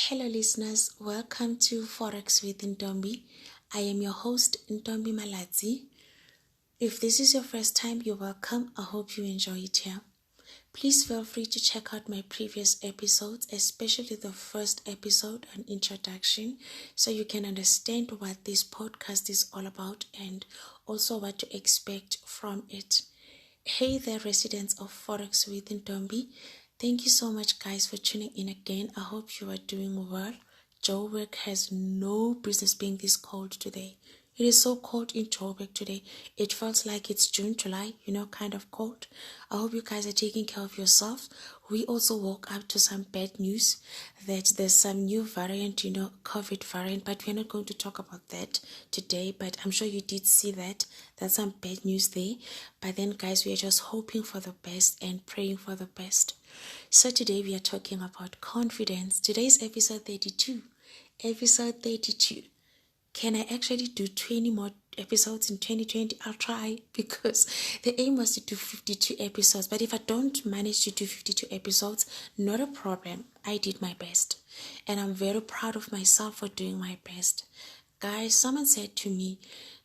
Hello, listeners. Welcome to Forex with Ntombi. I am your host, Ntombi Malatsi. If this is your first time, you're welcome. I hope you enjoy it here. Please feel free to check out my previous episodes, especially the first episode on introduction, so you can understand what this podcast is all about and also what to expect from it. Hey there, residents of Forex with Ntombi. Thank you so much, guys, for tuning in again. I hope you are doing well. Joburg has no business being this cold today. It is so cold in Joburg today. It feels like it's June, July, kind of cold. I hope you guys are taking care of yourselves. We also woke up to some bad news that there's some new variant, COVID variant, but we're not going to talk about that today. But I'm sure you did see that. That's some bad news there. But then, guys, we are just hoping for the best and praying for the best. So today we are talking about confidence. Today's episode 32. Episode 32. Can I actually do 20 more episodes in 2020? I'll try, because the aim was to do 52 episodes. But if I don't manage to do 52 episodes, not a problem. I did my best. And I'm very proud of myself for doing my best. Guys, someone said to me,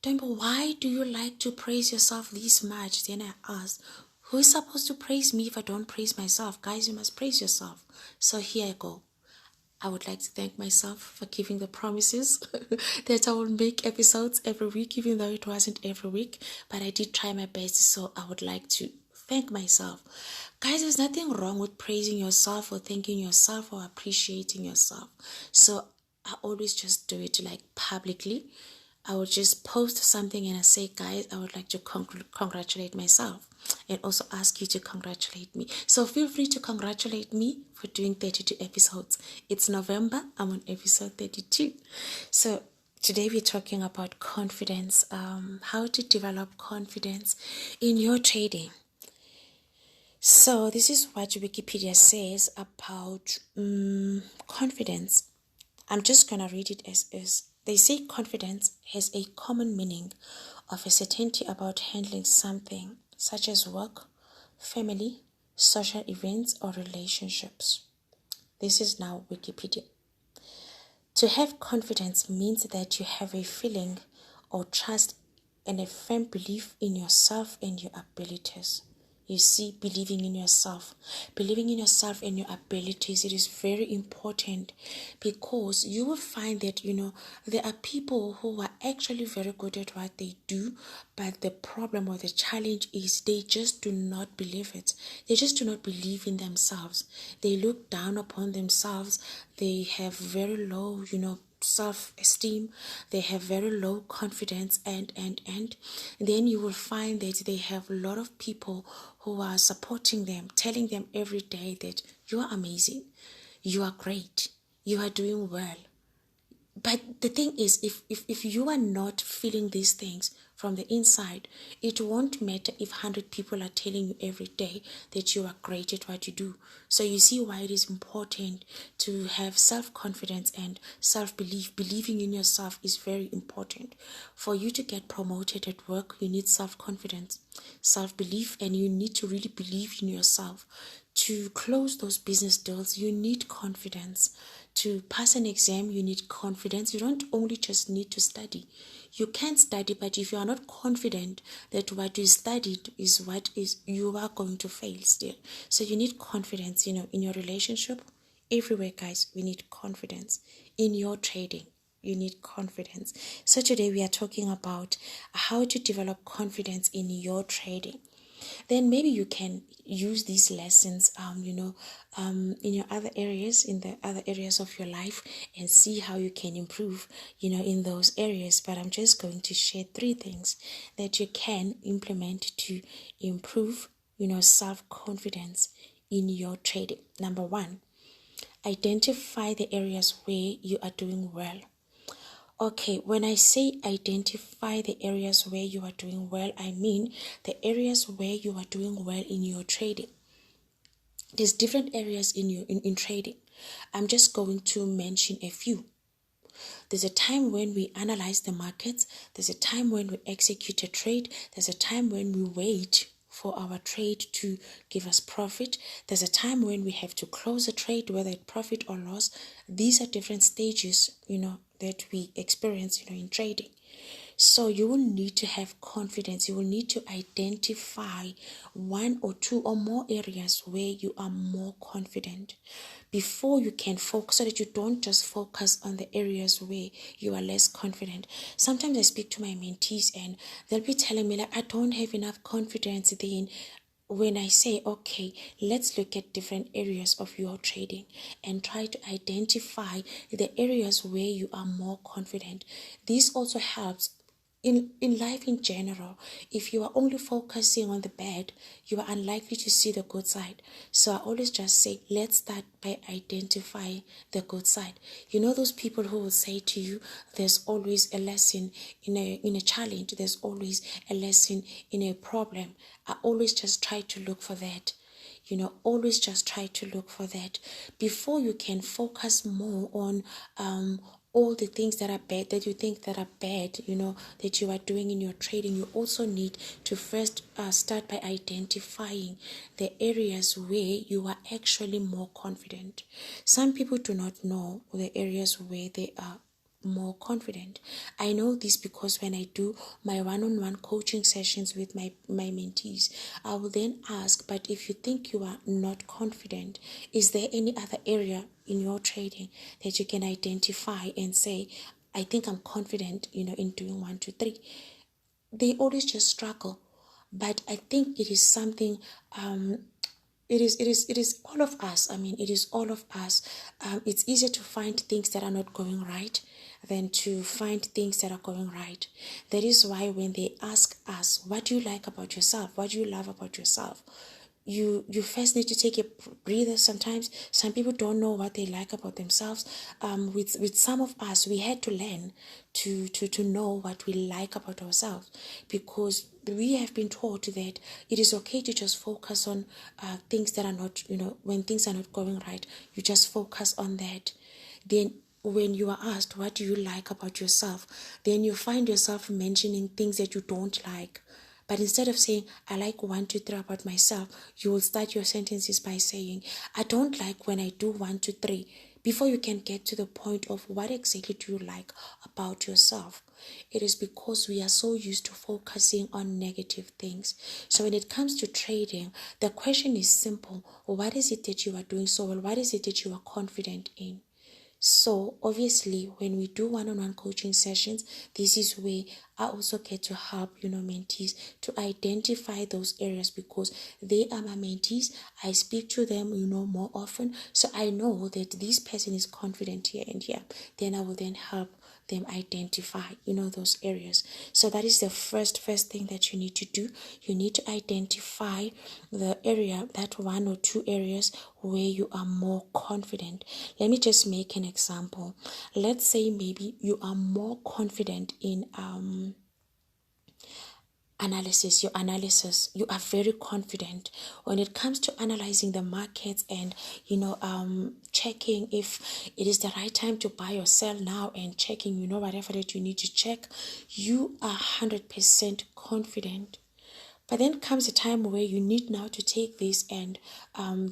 Ntombi, why do you like to praise yourself this much? Then I asked, who is supposed to praise me if I don't praise myself? Guys, you must praise yourself. So here I go. I would like to thank myself for giving the promises that I will make episodes every week, even though it wasn't every week. But I did try my best, so I would like to thank myself. Guys, there's nothing wrong with praising yourself or thanking yourself or appreciating yourself. So I always just do it publicly. I would just post something and I say, guys, I would like to congratulate myself and also ask you to congratulate me. So feel free to congratulate me for doing 32 episodes. It's November. I'm on episode 32. So today we're talking about confidence, how to develop confidence in your trading. So this is what Wikipedia says about confidence. I'm just going to read it as is. They say confidence has a common meaning of a certainty about handling something, such as work, family, social events, or relationships. This is now Wikipedia. To have confidence means that you have a feeling or trust and a firm belief in yourself and your abilities. You see, believing in yourself and your abilities, it is very important, because you will find that, there are people who are actually very good at what they do, but the problem or the challenge is they just do not believe it. They just do not believe in themselves. They look down upon themselves. They have very low, self-esteem. They have very low confidence, and then you will find that they have a lot of people who are supporting them, telling them every day that you are amazing, you are great, you are doing well. But the thing is, if you are not feeling these things from the inside, it won't matter if 100 people are telling you every day that you are great at what you do. So you see why it is important to have self-confidence and self-belief. Believing in yourself is very important. For you to get promoted at work, you need self-confidence, self-belief, and you need to really believe in yourself. To close those business deals, you need confidence. To pass an exam, you need confidence. You don't only just need to study. You can study, but if you are not confident that what you studied is what is, you are going to fail still. So you need confidence, in your relationship. Everywhere, guys, we need confidence. In your trading, you need confidence. So today we are talking about how to develop confidence in your trading. Then maybe you can use these lessons, in your other areas, in the other areas of your life, and see how you can improve, in those areas. But I'm just going to share 3 things that you can implement to improve, self-confidence in your trading. Number 1, identify the areas where you are doing well. Okay, when I say identify the areas where you are doing well, I mean the areas where you are doing well in your trading. There's different areas in trading. I'm just going to mention a few. There's a time when we analyze the markets. There's a time when we execute a trade. There's a time when we wait for our trade to give us profit. There's a time when we have to close a trade, whether it's profit or loss. These are different stages, that we experience, in trading. So you will need to have confidence. You will need to identify one or two or more areas where you are more confident before you can focus, so that you don't just focus on the areas where you are less confident. Sometimes I speak to my mentees and they'll be telling me, like, I don't have enough confidence. Then when I say, okay, let's look at different areas of your trading and try to identify the areas where you are more confident. This also helps in life in general. If you are only focusing on the bad, you are unlikely to see the good side. So I always just say, let's start by identifying the good side. Those people who will say to you, there's always a lesson in a challenge, there's always a lesson in a problem. I always just try to look for that. Always just try to look for that before you can focus more on all the things that are bad, that you think that are bad, that you are doing in your trading. You also need to first start by identifying the areas where you are actually more confident. Some people do not know the areas where they are more confident. I know this because when I do my one-on-one coaching sessions with my mentees, I will then ask, but if you think you are not confident, is there any other area in your trading that you can identify and say, I think I'm confident, in doing 1, 2, 3. They always just struggle. But I think it is something it is all of us. It is all of us. It's easier to find things that are not going right than to find things that are going right. That is why when they ask us, what do you like about yourself? What do you love about yourself? You first need to take a breather. Sometimes some people don't know what they like about themselves. With some of us, we had to learn to know what we like about ourselves, because we have been taught that it is okay to just focus on things that are not, when things are not going right, you just focus on that. Then when you are asked, what do you like about yourself, then you find yourself mentioning things that you don't like. But instead of saying, I like 1, 2, 3 about myself, you will start your sentences by saying, I don't like when I do 1, 2, 3, before you can get to the point of what exactly do you like about yourself. It is because we are so used to focusing on negative things. So when it comes to trading, the question is simple. What is it that you are doing so well? What is it that you are confident in? So obviously, when we do one-on-one coaching sessions, this is where I also get to help, mentees to identify those areas, because they are my mentees. I speak to them, more often. So I know that this person is confident here and here. Then I will then help them identify, those areas. So that is the first thing that you need to do. You need to identify the area, that 1 or 2 areas where you are more confident. Let me just make an example. Let's say maybe you are more confident in your analysis. You are very confident when it comes to analyzing the markets and checking if it is the right time to buy or sell now, and checking whatever that you need to check. You are 100% confident. But then comes a time where you need now to take this and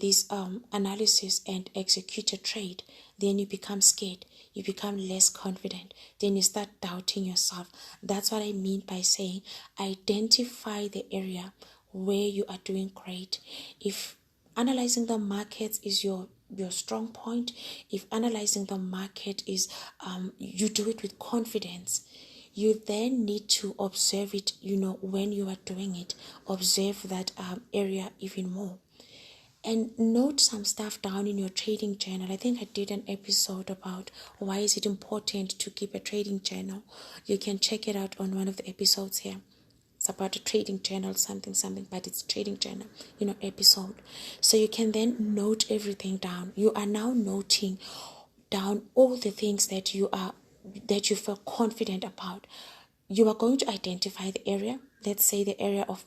this analysis and execute a trade. Then you become scared. You become less confident. Then you start doubting yourself. That's what I mean by saying identify the area where you are doing great. If analyzing the markets is your strong point, if analyzing the market is you do it with confidence, you then need to observe it, when you are doing it. Observe that area even more. And note some stuff down in your trading journal. I think I did an episode about why is it important to keep a trading journal. You can check it out on one of the episodes here. It's about a trading journal, something, but it's trading journal, episode. So you can then note everything down. You are now noting down all the things that you feel confident about. You are going to identify the area. Let's say the area of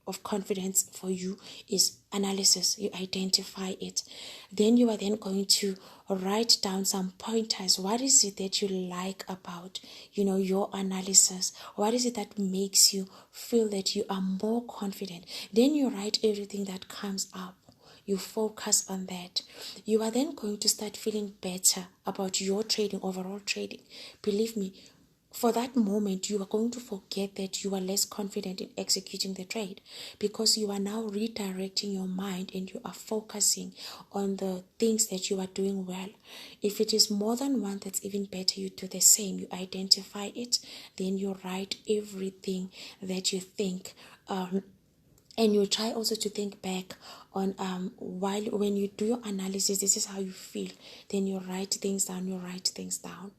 of confidence for you is analysis. You identify it. Then you are then going to write down some pointers. What is it that you like about, your analysis? What is it that makes you feel that you are more confident? Then you write everything that comes up. You focus on that. You are then going to start feeling better about your trading, overall trading. Believe me, for that moment, you are going to forget that you are less confident in executing the trade, because you are now redirecting your mind and you are focusing on the things that you are doing well. If it is more than one, that's even better. You do the same. You identify it, then you write everything that you think. And you try also to think back on when you do your analysis, this is how you feel. Then you write things down.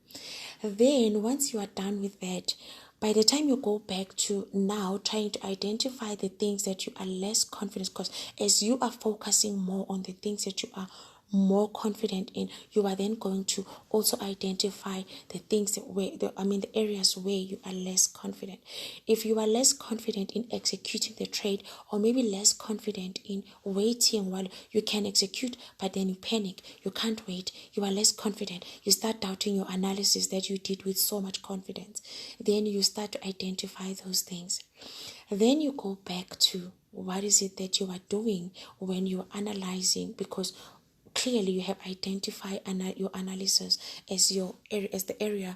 Then once you are done with that, by the time you go back to now trying to identify the things that you are less confident, because as you are focusing more on the things that you are more confident in, you are then going to also identify the things the areas where you are less confident. If you are less confident in executing the trade, or maybe less confident in waiting while you can execute, but then you panic, you can't wait, you are less confident, you start doubting your analysis that you did with so much confidence, then you start to identify those things. Then you go back to what is it that you are doing when you are analyzing, because clearly you have identified your analysis as the area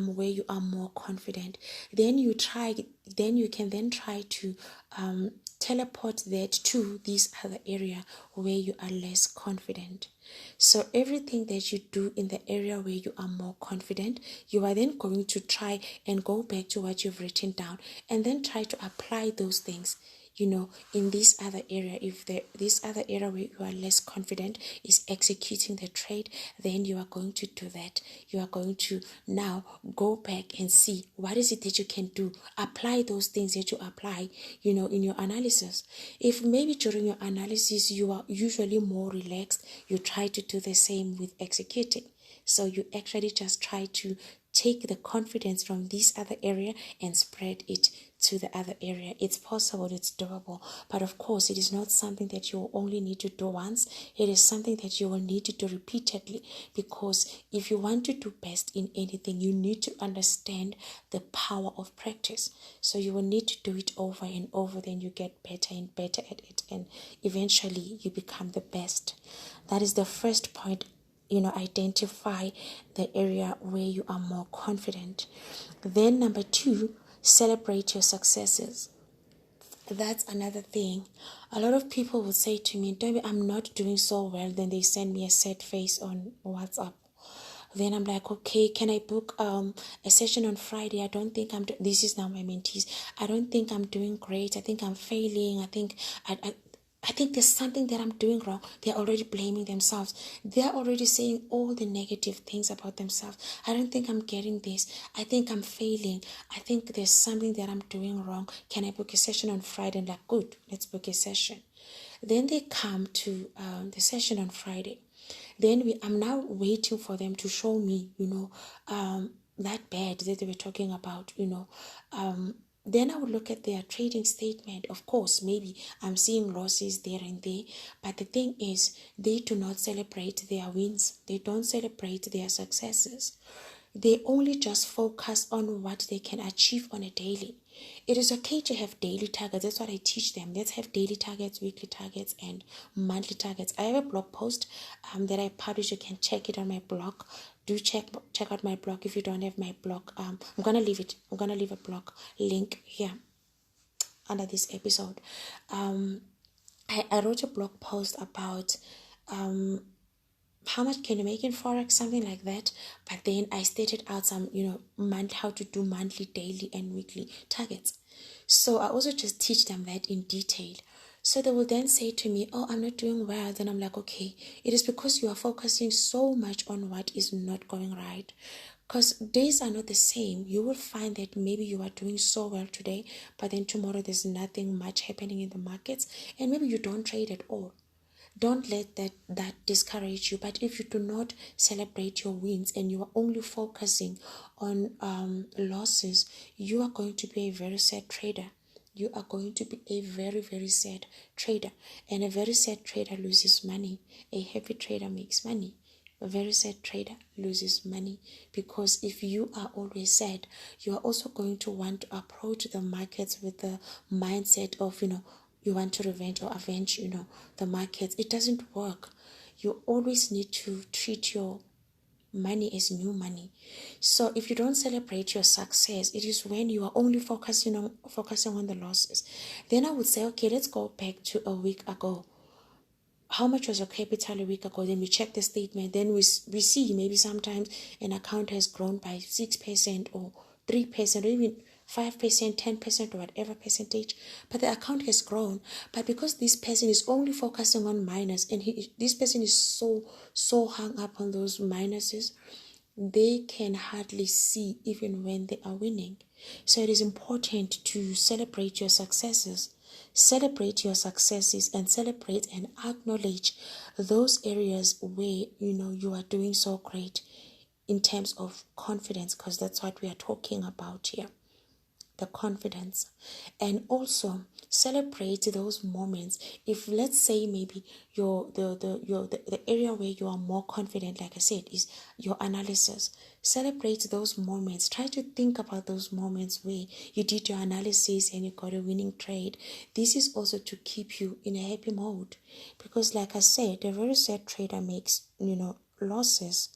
where you are more confident. Then you can then try to teleport that to this other area where you are less confident. So everything that you do in the area where you are more confident, you are then going to try and go back to what you've written down and then try to apply those things in this other area. If this other area where you are less confident is executing the trade, then you are going to do that. You are going to now go back and see what is it that you can do. Apply those things that you apply, in your analysis. If maybe during your analysis you are usually more relaxed, you try to do the same with executing. So you actually just try to take the confidence from this other area and spread it to the other area. It's possible, it's doable, but of course it is not something that you only need to do once. It is something that you will need to do repeatedly, because if you want to do best in anything, you need to understand the power of practice. So you will need to do it over and over, then you get better and better at it, and eventually you become the best. That is the first point. Identify the area where you are more confident. Then number 2, celebrate your successes. That's another thing. A lot of people will say to me, "Toby, I'm not doing so well." Then they send me a sad face on WhatsApp. Then I'm like, okay, can I book a session on Friday? I don't think this is now my mentees. I don't think I'm doing great. I think I'm failing. I think there's something that I'm doing wrong. They're already blaming themselves. They're already saying all the negative things about themselves. I don't think I'm getting this. I think I'm failing. I think there's something that I'm doing wrong. Can I book a session on Friday? And like, good, let's book a session. Then they come to the session on Friday. Then I'm now waiting for them to show me, that bad that they were talking about, then I would look at their trading statement. Of course, maybe I'm seeing losses there and there. But the thing is, they do not celebrate their wins. They don't celebrate their successes. They only just focus on what they can achieve on a daily. It is okay to have daily targets. That's what I teach them. Let's have daily targets, weekly targets, and monthly targets. I have a blog post that I publish. You can check it on my blog. Do check out my blog if you don't have my blog. I'm gonna leave it. I'm gonna leave a blog link here under this episode. I wrote a blog post about how much can you make in Forex, something like that. But then I stated out some, how to do monthly, daily, and weekly targets. So I also just teach them that in detail. So they will then say to me, "Oh, I'm not doing well." Then I'm like, okay, it is because you are focusing so much on what is not going right. Because days are not the same. You will find that maybe you are doing so well today, but then tomorrow there's nothing much happening in the markets, and maybe you don't trade at all. Don't let that discourage you. But if you do not celebrate your wins and you are only focusing on losses, you are going to be a very sad trader. you are going to be a very, very sad trader. And a very sad trader loses money. A happy trader makes money. A very sad trader loses money, because if you are always sad, you are also going to want to approach the markets with the mindset of, you want to revenge or avenge, the markets. It doesn't work. You always need to treat your money is new money. So if you don't celebrate your success, it is when you are only focusing on the losses. Then I would say, okay, let's go back to a week ago. How much was your capital a week ago? Then we check the statement. Then we see maybe sometimes an account has grown by 6% or 3% or even 5%, 10% or whatever percentage, but the account has grown. But because this person is only focusing on minus, and this person is so hung up on those minuses, they can hardly see even when they are winning. So it is important to celebrate your successes. Celebrate your successes and celebrate and acknowledge those areas where you are doing so great in terms of confidence, because that's what we are talking about here. The confidence. And also celebrate those moments. If, let's say, maybe the area where you are more confident, like I said, is your analysis. Celebrate those moments. Try to think about those moments where you did your analysis and you got a winning trade. This is also to keep you in a happy mode, because like I said, a very sad trader makes losses,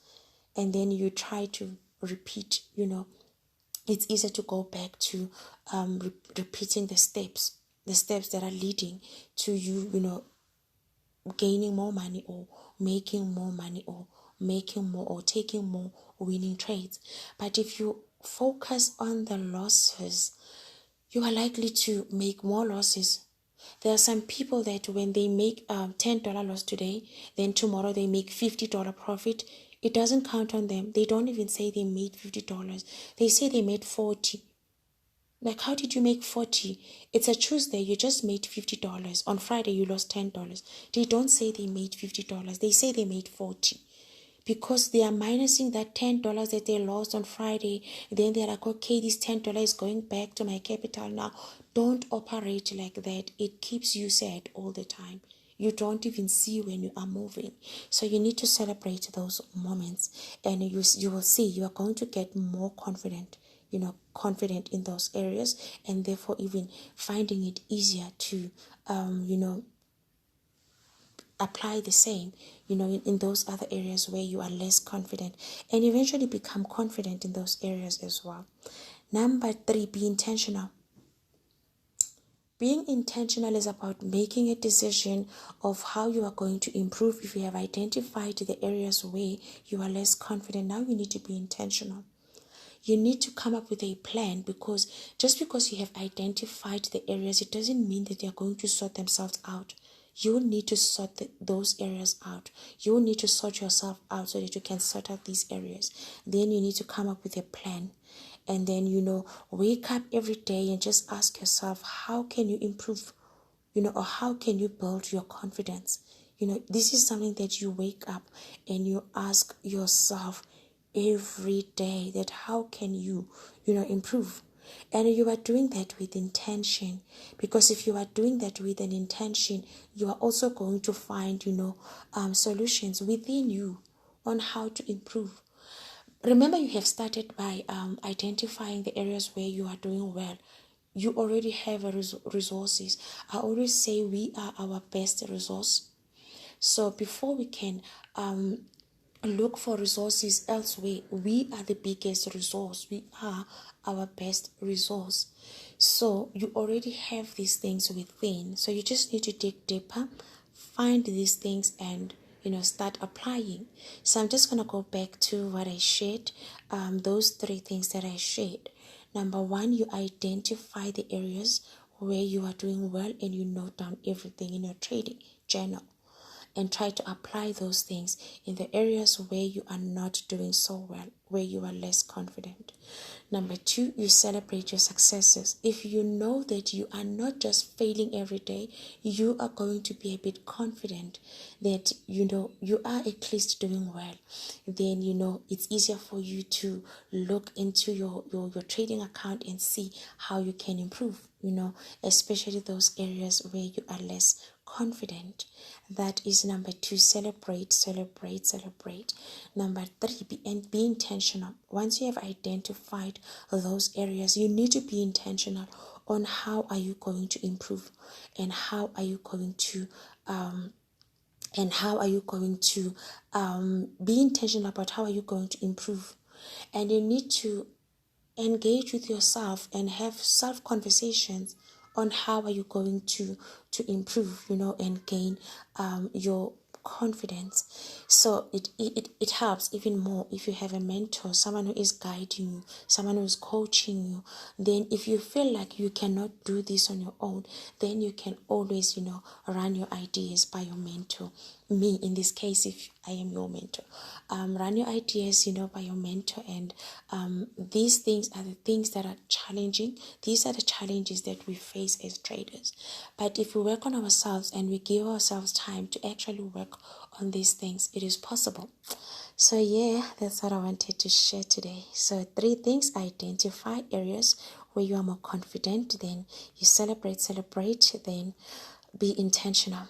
and then you try to repeat. It's easier to go back to repeating the steps that are leading to you, gaining more money or making more money or making more or taking more winning trades. But if you focus on the losses, you are likely to make more losses. There are some people that when they make $10 loss today, then tomorrow they make $50 profit. It doesn't count on them. They don't even say they made $50. They say they made 40. Like, how did you make 40? It's a Tuesday, you just made $50. On Friday, you lost $10. They don't say they made $50. They say they made 40. Because they are minusing that $10 that they lost on Friday. Then they're like, okay, this $10 is going back to my capital now. Don't operate like that. It keeps you sad all the time. You don't even see when you are moving. So you need to celebrate those moments, and you will see you are going to get more confident, confident in those areas, and therefore even finding it easier to, apply the same, in those other areas where you are less confident, and eventually become confident in those areas as well. Number 3, be intentional. Being intentional is about making a decision of how you are going to improve. If you have identified the areas where you are less confident, now you need to be intentional. You need to come up with a plan, because just because you have identified the areas, it doesn't mean that they're going to sort themselves out. You need to sort those areas out. You need to sort yourself out so that you can sort out these areas. Then you need to come up with a plan. And then, wake up every day and just ask yourself, how can you improve, or how can you build your confidence? This is something that you wake up and you ask yourself every day, that how can you, improve? And you are doing that with intention, because if you are doing that with an intention, you are also going to find, solutions within you on how to improve. Remember, you have started by identifying the areas where you are doing well. You already have resources. I always say we are our best resource. So before we can look for resources elsewhere, we are the biggest resource. We are our best resource. So you already have these things within. So you just need to dig deeper, find these things, and start applying. So I'm just going to go back to what I shared, those 3 things that I shared. Number 1, you identify the areas where you are doing well, and you note down everything in your trading journal, and try to apply those things in the areas where you are not doing so well, where you are less confident. Number 2, you celebrate your successes. If you know that you are not just failing every day, you are going to be a bit confident that you are at least doing well. Then it's easier for you to look into your trading account and see how you can improve. especially those areas where you are less confident. That is number 2. Celebrate. Number 3, be intentional. Once you have identified those areas, you need to be intentional on how are you going to improve, and how are you going to be intentional about how are you going to improve. And you need to engage with yourself and have self conversations on how are you going to improve, and gain your confidence. So it helps even more if you have a mentor, someone who is guiding you, someone who is coaching you. Then if you feel like you cannot do this on your own, then you can always run your ideas by your mentor. Me, in this case, if I am your mentor, run your ideas by your mentor. And these things are the things that are challenging. These are the challenges that we face as traders. But if we work on ourselves and we give ourselves time to actually work on these things, it is possible. So yeah, that's what I wanted to share today. So 3 things: identify areas where you are more confident, then you celebrate, then be intentional.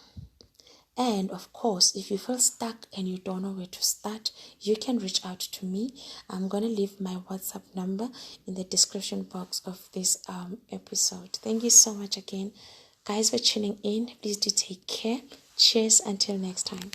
And of course, if you feel stuck and you don't know where to start, you can reach out to me. I'm going to leave my WhatsApp number in the description box of this episode. Thank you so much again, guys, for tuning in. Please do take care. Cheers until next time.